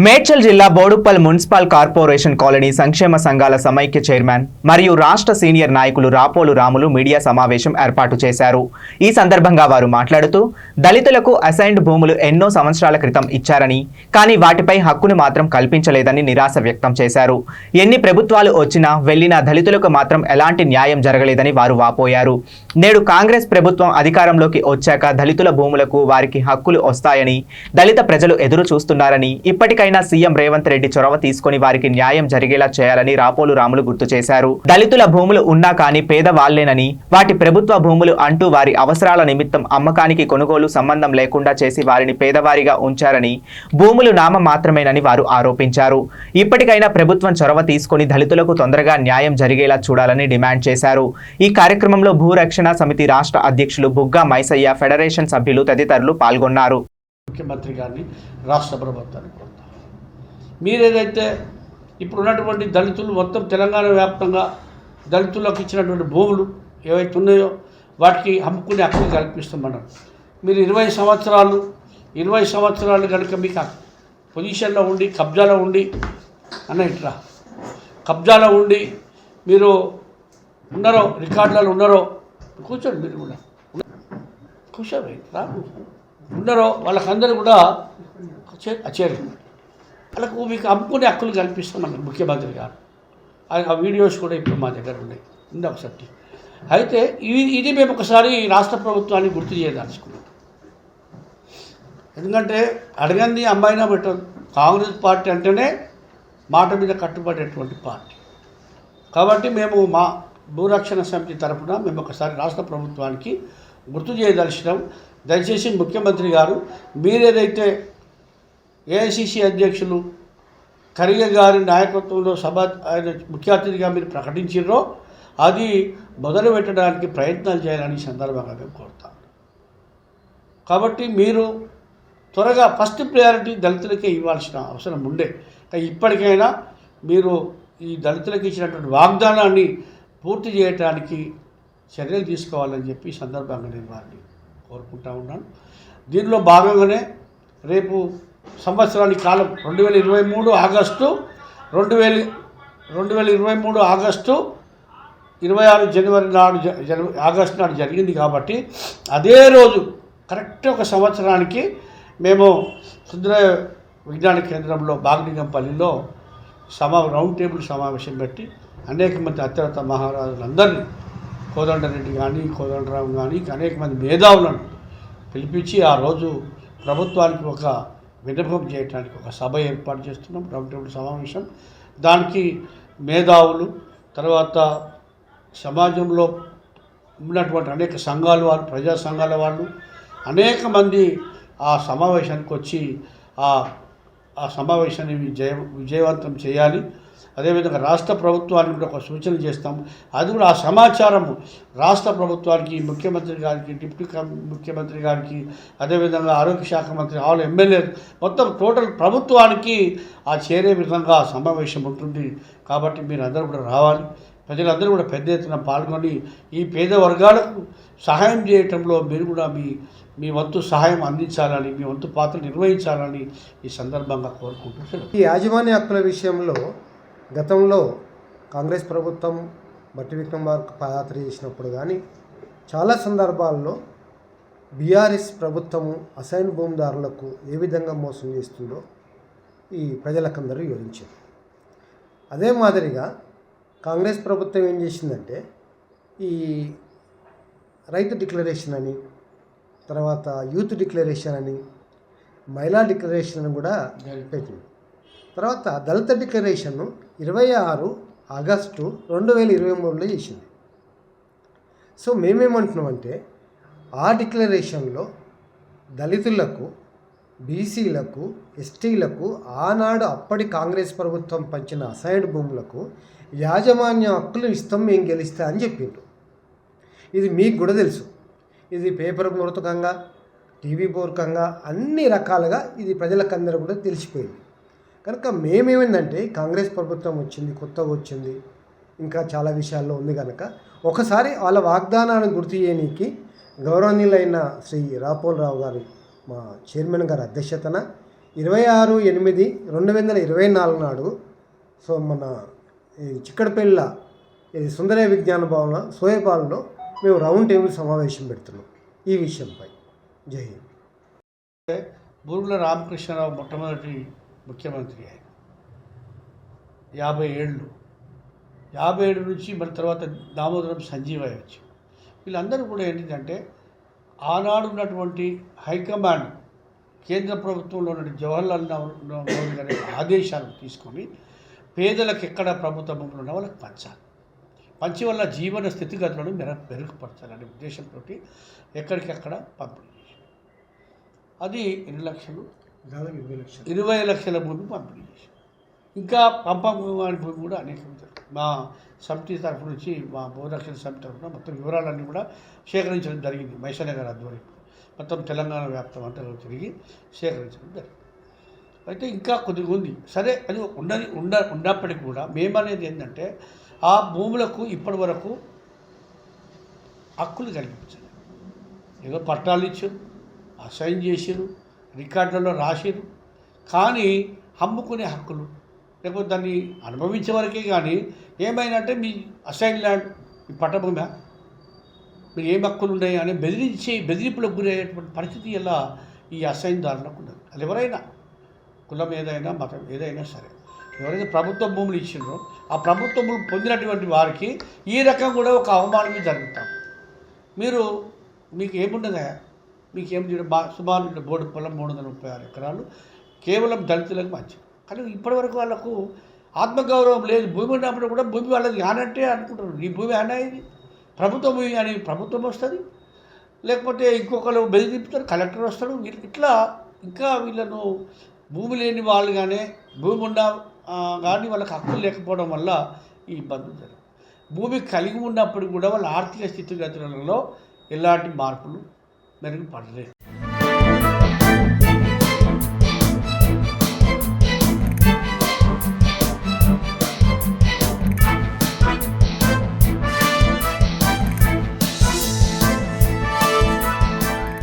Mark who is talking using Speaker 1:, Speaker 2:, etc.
Speaker 1: మేడ్చల్ జిల్లా Boduppal municipal corporation colony సంక్షేమ సంఘాల సమైక్య చైర్మన్ మరియు రాష్ట్ర సీనియర్ నాయకులు రాపోలు రాములు మీడియా సమావేశం ఏర్పాటు చేశారు. ఈ సందర్భంగా వారు మాట్లాడుతూ దళితులకు అసైన్డ్ భూములు ఎన్నో సంవత్సరాల క్రితం ఇచ్చారని, కానీ వాటిపై హక్కును మాత్రం కల్పించలేదని నిరాశ వ్యక్తం చేశారు. ఎన్ని ప్రభుత్వాలు వచ్చినా వెళ్లినా దళితులకు మాత్రం ఎలాంటి న్యాయం జరగలేదని వారు వాపోయారు. నేడు కాంగ్రెస్ ప్రభుత్వం అధికారంలోకి వచ్చాక దళితుల భూములకు వారికి హక్కులు వస్తాయని దళిత ప్రజలు ఎదురు చూస్తున్నారని, ఇప్పటికైనా సీఎం రేవంత్ రెడ్డి చొరవ తీసుకుని వారికి న్యాయం జరిగేలా చేయాలని రాపోలు రాములు గుర్తు చేశారు. దళితుల భూములు ఉన్నా కానీ పేదవాళ్లేనని, వాటి ప్రభుత్వ భూములు అంటూ వారి అవసరాల నిమిత్తం అమ్మకానికి కొనుగోలు సంబంధం లేకుండా చేసి వారిని పేదవారిగా ఉంచారని, భూములు నామ మాత్రమేనని వారు ఆరోపించారు. ఇప్పటికైనా ప్రభుత్వం చొరవ తీసుకుని దళితులకు తొందరగా న్యాయం జరిగేలా చూడాలని డిమాండ్ చేశారు. ఈ కార్యక్రమంలో భూరక్షణ సమితి రాష్ట్ర అధ్యక్షులు బుగ్గా మైసయ్య, ఫెడరేషన్ సభ్యులు తదితరులు పాల్గొన్నారు.
Speaker 2: ముఖ్యమంత్రి గారిని, రాష్ట్ర ప్రభుత్వాన్ని కోరుతాం, మీరేదైతే ఇప్పుడు ఉన్నటువంటి దళితులు మొత్తం తెలంగాణ వ్యాప్తంగా దళితులకు ఇచ్చినటువంటి భూములు ఏవైతే ఉన్నాయో వాటికి అమ్ముకునే హక్కులు కల్పిస్తామన్నారు. మీరు 20 సంవత్సరాలు కనుక మీకు పొజిషన్లో ఉండి కబ్జాలో ఉండి కబ్జాలో ఉండి మీరు ఉన్నారో, రికార్డులలో ఉన్నారో, కూర్చోండి, మీరు కూడా కూర్చోండి, ఉన్నారో వాళ్ళకందరూ కూడా చేరు వాళ్ళకు మీకు అమ్ముకునే హక్కులు కల్పిస్తామన్నారు ముఖ్యమంత్రి గారు. ఆ వీడియోస్ కూడా ఇప్పుడు మా దగ్గర ఉన్నాయి, ఉంది ఒకసారి. అయితే ఇది మేము ఒకసారి రాష్ట్ర ప్రభుత్వాన్ని గుర్తు చేయదలుచుకున్నాం. ఎందుకంటే అడగంది అమ్మాయినా పెట్టదు. కాంగ్రెస్ పార్టీ అంటేనే మాట మీద కట్టుబడేటువంటి పార్టీ. కాబట్టి మేము మా భూరక్షణ సమితి తరఫున మేము ఒకసారి రాష్ట్ర ప్రభుత్వానికి గుర్తు చేయదలిచినాం. దయచేసి ముఖ్యమంత్రి గారు, మీరేదైతే ఏఐసిసి అధ్యక్షులు ఖర్గే గారి నాయకత్వంలో ఆయన ముఖ్య అతిథిగా మీరు ప్రకటించారో అది మొదలు పెట్టడానికి ప్రయత్నాలు చేయాలని సందర్భంగా మేము కోరుతాం. కాబట్టి మీరు త్వరగా ఫస్ట్ ప్రయారిటీ దళితులకే ఇవ్వాల్సిన అవసరం ఉండే. ఇప్పటికైనా మీరు ఈ దళితులకు ఇచ్చినటువంటి వాగ్దానాన్ని పూర్తి చేయడానికి చర్యలు తీసుకోవాలని చెప్పి సందర్భంగా నేను వారిని కోరుకుంటా ఉన్నాను. దీనిలో భాగంగానే రేపు సంవత్సరానికి కాలం 2023 ఆగస్టు 26 జనవరి నాడు ఆగస్టు నాడు జరిగింది. కాబట్టి అదే రోజు కరెక్ట్ ఒక సంవత్సరానికి మేము సుందర విజ్ఞాన కేంద్రంలో బాగ్లింగంపల్లిలో రౌండ్ టేబుల్ సమావేశం పెట్టి అనేక మంది అత్యవత మహారాజులందరినీ, కోదండరెడ్డి కానీ, కోదండరావు కానీ, అనేక మంది మేధావులను పిలిపించి ఆ రోజు ప్రభుత్వానికి ఒక విన్నపం చేయడానికి ఒక సభ ఏర్పాటు చేస్తున్నాం, రౌండ్ టేబుల్ సమావేశం. దానికి మేధావులు, తర్వాత సమాజంలో ఉన్నటువంటి అనేక సంఘాల వాళ్ళు, ప్రజా సంఘాల వాళ్ళు, అనేక మంది ఆ సమావేశానికి వచ్చి ఆ సమావేశాన్ని విజయవంతం చేయాలి. అదేవిధంగా రాష్ట్ర ప్రభుత్వానికి కూడా ఒక సూచన చేస్తాం. అది కూడా ఆ సమాచారము రాష్ట్ర ప్రభుత్వానికి, ముఖ్యమంత్రి గారికి, డిప్యూటీ ముఖ్యమంత్రి గారికి, అదేవిధంగా ఆరోగ్య శాఖ మంత్రి, ఆల్ ఎమ్మెల్యే, మొత్తం టోటల్ ప్రభుత్వానికి ఆ చేరే విధంగా సమావేశం ఉంటుంది. కాబట్టి మీరు అందరూ కూడా రావాలి. ప్రజలందరూ కూడా పెద్ద ఎత్తున పాల్గొని ఈ పేద వర్గాలకు సహాయం చేయటంలో మీరు కూడా మీ వంతు సహాయం అందించాలని, మీ వంతు పాత్ర నిర్వహించాలని ఈ సందర్భంగా కోరుకుంటున్నాను.
Speaker 3: ఈ యాజమాన్య హక్కుల విషయంలో గతంలో కాంగ్రెస్ ప్రభుత్వం బట్టి విక్రమార్క పాదయాత్ర చేసినప్పుడు కానీ చాలా సందర్భాల్లో బీఆర్ఎస్ ప్రభుత్వము అసైన్ భూమిదారులకు ఏ విధంగా మోసం చేస్తుందో ఈ ప్రజలకందరూ వివరించారు. అదే మాదిరిగా కాంగ్రెస్ ప్రభుత్వం ఏం చేసిందంటే ఈ రైతు డిక్లరేషన్ అని, తర్వాత యూత్ డిక్లరేషన్ అని, మహిళా డిక్లరేషన్ అని కూడా పెట్టింది. తర్వాత దళిత డిక్లరేషన్ను 26 ఆగస్టు 2023లో చేసింది. సో మేమేమంటున్నామంటే ఆ డిక్లరేషన్లో దళితులకు, బీసీలకు, ఎస్టీలకు ఆనాడు అప్పటి కాంగ్రెస్ ప్రభుత్వం పంచిన అసైన్డ్ భూములకు యాజమాన్య హక్కులు ఇస్తాం, మేము గెలిస్తా అని చెప్పిండ్రు. ఇది మీకు కూడా తెలుసు. ఇది పేపర్ మూలకంగా, టీవీ పూర్వకంగా అన్ని రకాలుగా ఇది ప్రజలకందరూ కూడా తెలిసిపోయింది. కనుక మేమేమైందంటే కాంగ్రెస్ ప్రభుత్వం వచ్చింది, కొత్తగా వచ్చింది, ఇంకా చాలా విషయాల్లో ఉంది కనుక ఒకసారి వాళ్ళ వాగ్దానాన్ని గుర్తు చేయడానికి గౌరవనీయులైన శ్రీ రాపోల్ రావు గారి, మా చైర్మన్ గారి అధ్యక్షతన 26/8/2024 నాడు సో మన ఈ చిక్కడపల్లి సుందరయ్య విజ్ఞాన భవన సోయపాలలో మేము రౌండ్ టేబుల్ సమావేశం పెడుతున్నాం ఈ విషయంపై. జై హింద్.
Speaker 2: బూరుగుల రామకృష్ణరావు మొట్టమొదటి ముఖ్యమంత్రి ఆయన 57 నుంచి మరి తర్వాత దామోదరం సంజీవయ్య వచ్చి వీళ్ళందరూ కూడా ఏంటంటే ఆనాడు ఉన్నటువంటి హైకమాండ్ కేంద్ర ప్రభుత్వంలో ఉన్న జవహర్లాల్ నెహ్రూ గారి ఆదేశాలను తీసుకొని పేదలకు ఎక్కడ ప్రభుత్వ భూములు ఉన్న వాళ్ళకి పంచి వల్ల జీవన స్థితిగతులను మెరుగుపరచాలనే ఉద్దేశంతో ఎక్కడికెక్కడ పంపిణీ చేశారు. అది ఎన్ని లక్షలు? 20 లక్షల భూమి పంపిణీ చేశారు. ఇంకా పంపంగాని భూమి కూడా అనేక మా సమితి తరఫు నుంచి మా భూరక్షణ సమితి తరఫున మొత్తం వివరాలన్నీ కూడా సేకరించడం జరిగింది. మైసన్న గారి ఆధ్వర్యంలో మొత్తం తెలంగాణ వ్యాప్తం అంతా తిరిగి సేకరించడం జరిగింది. అయితే ఇంకా కొద్దిగా ఉంది. సరే అది ఉన్నప్పటికీ కూడా మేమనేది ఏంటంటే ఆ భూములకు ఇప్పటి వరకు హక్కులు కల్పించారు. ఏదో పట్టాలు ఇచ్చారు, అసైన్ చేసారు, రికార్డులలో రాసారు, కానీ అమ్ముకునే హక్కులు లేకపోతే దాన్ని అనుభవించే వరకే. కానీ ఏమైందంటే మీ అసైన్ ల్యాండ్ మీ పట్టభూమి మీరు ఏం హక్కులు ఉన్నాయి అని బెదిరింపులకు గురయ్యేటువంటి పరిస్థితి ఇలా ఈ అసైన్దారులకు ఉన్నది. అది ఎవరైనా కులం ఏదైనా మతం ఏదైనా సరే ఎవరైతే ప్రభుత్వ భూములు ఇచ్చిండ్రో ఆ ప్రభుత్వ భూములు పొందినటువంటి వారికి ఈ రకం కూడా ఒక అవమానమే జరుగుతాం. మీకు ఏమున్నదా? మీకు ఏం సుమారు బోర్డు పొలం 336 ఎకరాలు కేవలం దళితులకు మంచిది. కానీ ఇప్పటివరకు వాళ్ళకు ఆత్మగౌరవం లేదు. భూమి ఉన్నప్పుడు కూడా భూమి వాళ్ళది ఆనంటే అనుకుంటారు. ఈ భూమి అనేది ప్రభుత్వ భూమి అని ప్రభుత్వం వస్తుంది, లేకపోతే ఇంకొకరు బెదిరిపుతారు, కలెక్టర్ వస్తాడు. ఇట్లా ఇంకా వీళ్ళను భూమి లేని వాళ్ళుగానే భూమి ఉన్న కానీ వాళ్ళకి హక్కులు లేకపోవడం వల్ల ఈ ఇబ్బందులు జరుగుతాయి. భూమి కలిగి ఉన్నప్పుడు కూడా వాళ్ళ ఆర్థిక స్థితిగతులలో ఎలాంటి మార్పులు మెరుగుపడలేదు.